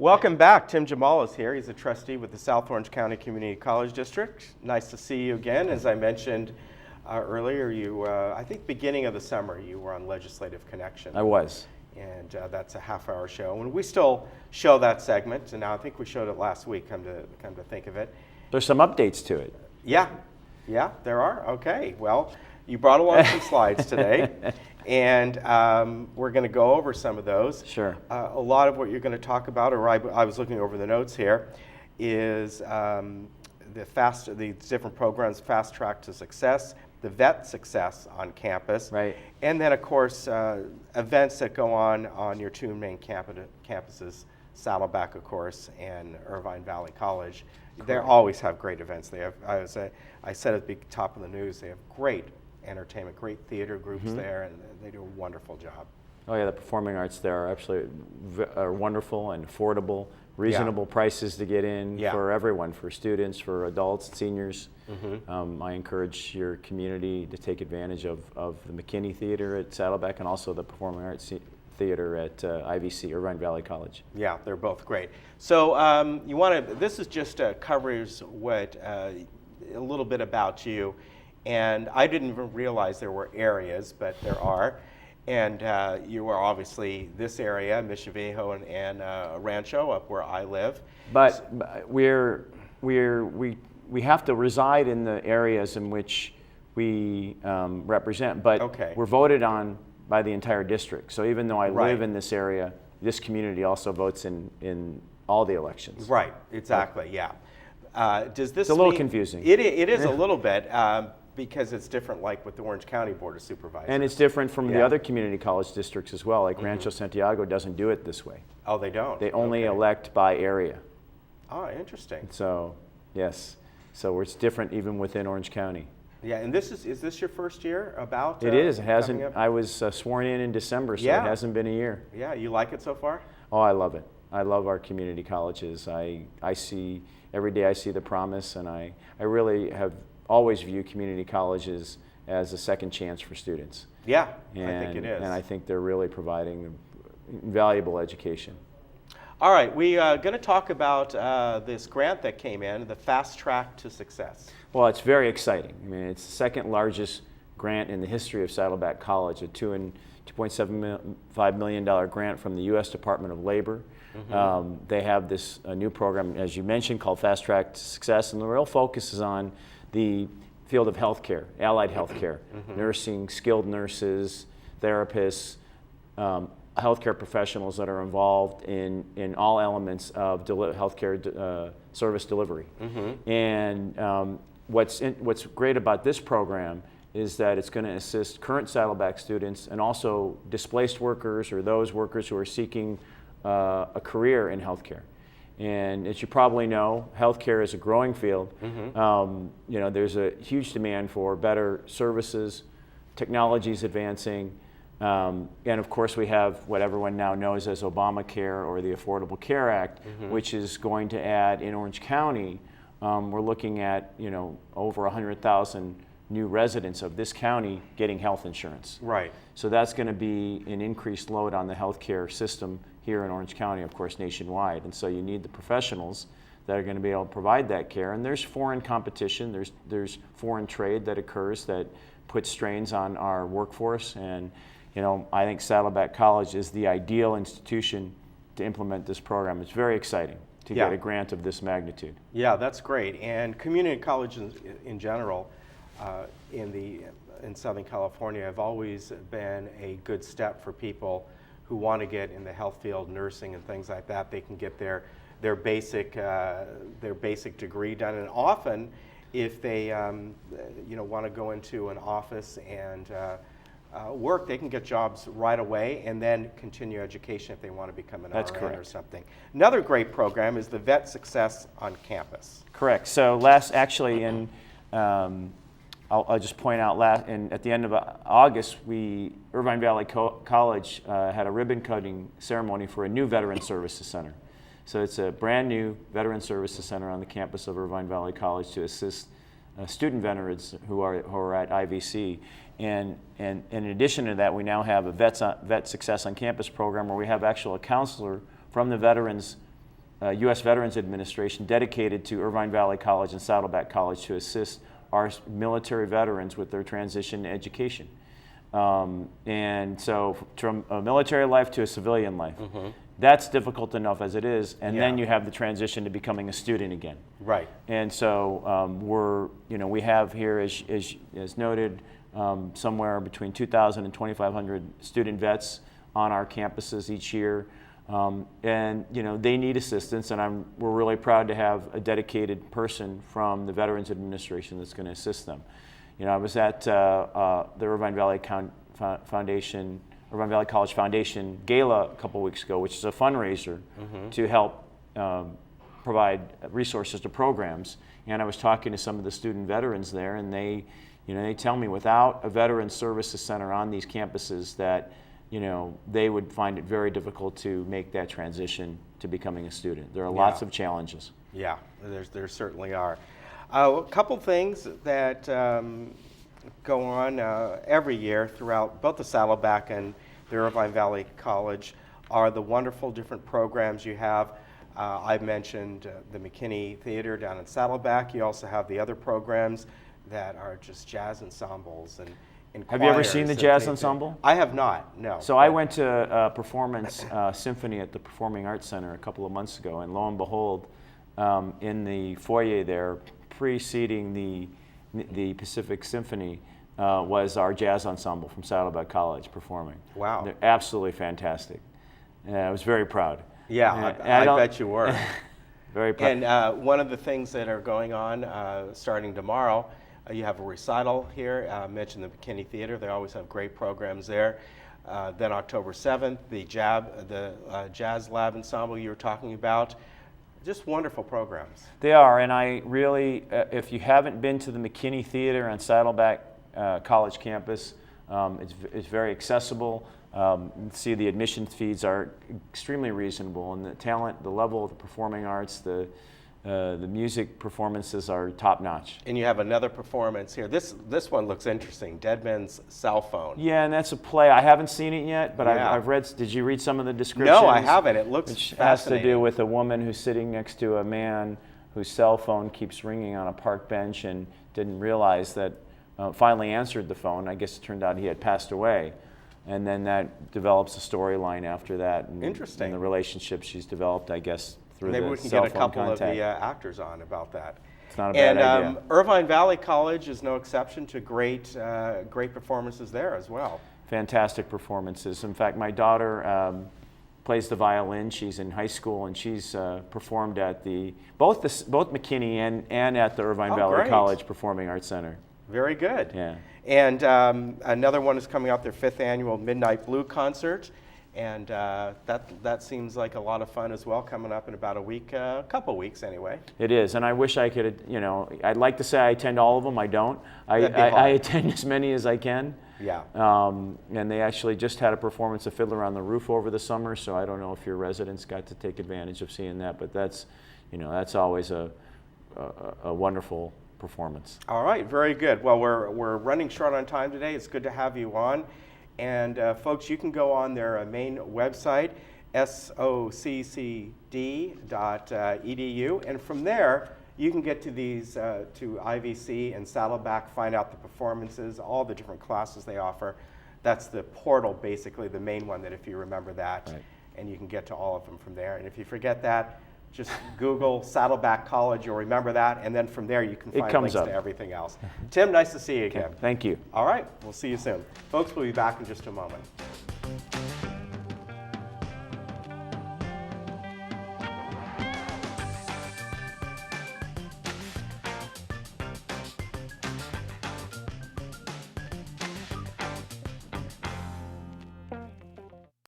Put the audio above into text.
Welcome back. Tim Jemal is here. He's a trustee with the South Orange County Community College District. Nice to see you again. As I mentioned earlier, I think beginning of the summer, you were on Legislative Connection. I was. And that's a half-hour show. And we still show that segment, and now I think we showed it last week, come to think of it. There's some updates to it. Yeah, there are. Okay, well, you brought along some slides today, and we're going to go over some of those. Sure. A lot of what you're going to talk about, or I was looking over the notes here, is the different programs, Fast Track to Success, the vet success on campus, right, and then of course events that go on your two main campuses, Saddleback, of course, and Irvine Valley College. Correct. They always have great events. They have, I said at the top of the news, they have great entertainment, great theater groups there, and they do a wonderful job. Oh yeah, the performing arts there are absolutely wonderful and affordable, reasonable prices to get in for everyone, for students, for adults, seniors. I encourage your community to take advantage of the McKinney Theater at Saddleback and also the Performing Arts Theater at IVC, Irvine Valley College. Yeah, they're both great. So this is just covers what a little bit about you, and I didn't even realize there were areas, but there are. And you are obviously this area, Mission Viejo and Rancho, up where I live. But we have to reside in the areas in which we represent, but we're voted on by the entire district. So even though I live in this area, this community also votes in all the elections. Right, exactly, yeah. Does this it's a little confusing. It is a little bit, because it's different like with the Orange County Board of Supervisors. And it's different from the other community college districts as well. Like Rancho Santiago doesn't do it this way. Oh, they don't? They only elect by area. Oh, interesting. So, yes. So it's different even within Orange County. Yeah, and is this your first year about? It is. It hasn't. I was sworn in December, so it hasn't been a year. Yeah, you like it so far? Oh, I love it. I love our community colleges. I see, every day I see the promise, and I really have always viewed community colleges as a second chance for students. Yeah, I think it is. And I think they're really providing valuable education. All right, we are going to talk about this grant that came in, the Fast Track to Success. Well, it's very exciting. I mean, it's the second largest grant in the history of Saddleback College, a $2.75 million grant from the U.S. Department of Labor. They have this new program, as you mentioned, called Fast Track to Success, and the real focus is on the field of healthcare, allied healthcare, nursing, skilled nurses, therapists, healthcare professionals that are involved in all elements of healthcare service delivery. And what's great about this program is that it's going to assist current Saddleback students and also displaced workers or those workers who are seeking a career in healthcare. And as you probably know, healthcare is a growing field. There's a huge demand for better services, technology's advancing, and of course we have what everyone now knows as Obamacare or the Affordable Care Act, which is going to add in Orange County, we're looking at over 100,000 new residents of this county getting health insurance. Right. So that's going to be an increased load on the healthcare system here in Orange County, of course, nationwide. And so you need the professionals that are going to be able to provide that care. And there's foreign competition, there's foreign trade that occurs that puts strains on our workforce. And I think Saddleback College is the ideal institution to implement this program. It's very exciting to get a grant of this magnitude. Yeah, that's great. And community colleges in general in Southern California have always been a good step for people who want to get in the health field, nursing and things like that. They can get their basic degree done, and often if they want to go into an office and work, they can get jobs right away and then continue education if they want to become an RN or something. Another great program is the Vet Success on Campus. Correct. So I'll just point out, at the end of August, Irvine Valley College had a ribbon cutting ceremony for a new Veteran Services Center. So it's a brand new Veteran Services Center on the campus of Irvine Valley College to assist student veterans who are at IVC. And in addition to that, we now have a Vet Success on Campus program where we have actually a counselor from the Veterans U.S. Veterans Administration dedicated to Irvine Valley College and Saddleback College to assist our military veterans with their transition to education. And so from a military life to a civilian life. That's difficult enough as it is, and then you have the transition to becoming a student again. Right. And so we have here, as noted, somewhere between 2,000 and 2,500 student vets on our campuses each year. And they need assistance, and we're really proud to have a dedicated person from the Veterans Administration that's going to assist them. I was at the Irvine Valley College Foundation Gala a couple weeks ago, which is a fundraiser to help provide resources to programs. And I was talking to some of the student veterans there, and they tell me without a Veterans Services Center on these campuses that they would find it very difficult to make that transition to becoming a student. There are lots of challenges. Yeah, there certainly are. A couple things that go on every year throughout both the Saddleback and the Irvine Valley College are the wonderful different programs you have. I've mentioned the McKinney Theater down in Saddleback. You also have the other programs that are just jazz ensembles and have you ever seen the jazz ensemble? I have not, no. So I went to a performance symphony at the Performing Arts Center a couple of months ago, and lo and behold, in the foyer there, preceding the Pacific Symphony, was our jazz ensemble from Saddleback College performing. Wow. They're absolutely fantastic. I was very proud. Yeah, I bet you were. Very proud. And one of the things that are going on starting tomorrow, you have a recital here. I mentioned the McKinney Theater. They always have great programs there. Then October 7th, the Jazz Lab Ensemble you were talking about. Just wonderful programs. They are, and I really, if you haven't been to the McKinney Theater on Saddleback College campus, it's very accessible. See, the admission fees are extremely reasonable, and the level of the performing arts, the music performances are top notch. And you have another performance here. This one looks interesting, Dead Man's Cell Phone. Yeah, and that's a play. I haven't seen it yet, but I've read. Did you read some of the descriptions? No, I haven't. It looks fascinating. It has to do with a woman who's sitting next to a man whose cell phone keeps ringing on a park bench and didn't realize that, finally answered the phone. I guess it turned out he had passed away. And then that develops a storyline after that. And, interesting. And the relationship she's developed, I guess, through maybe the we can cell get a phone couple contact. of the actors on about that. It's not a bad idea. Irvine Valley College is no exception to great performances there as well. Fantastic performances. In fact, my daughter plays the violin. She's in high school, and she's performed at both McKinney and at the Irvine Valley College Performing Arts Center. Very good. Yeah. And another one is coming out, their 5th annual Midnight Blue concert. And that seems like a lot of fun as well, coming up in about a couple weeks anyway. It is, and I wish I could, I'd like to say I attend all of them. I don't. I attend as many as I can. Yeah. And they actually just had a performance of Fiddler on the Roof over the summer, so I don't know if your residents got to take advantage of seeing that, but that's always a wonderful performance. All right, very good. Well, we're running short on time today. It's good to have you on. And folks, you can go on their main website, soccd.edu, and from there you can get to these to IVC and Saddleback, find out the performances, all the different classes they offer. That's the portal, basically, the main one that if you remember that, right. And you can get to all of them from there. And if you forget that, just Google Saddleback College, you'll remember that, and then from there you can find links to everything else. Tim, nice to see you again. Thank you. All right, we'll see you soon. Folks, we'll be back in just a moment.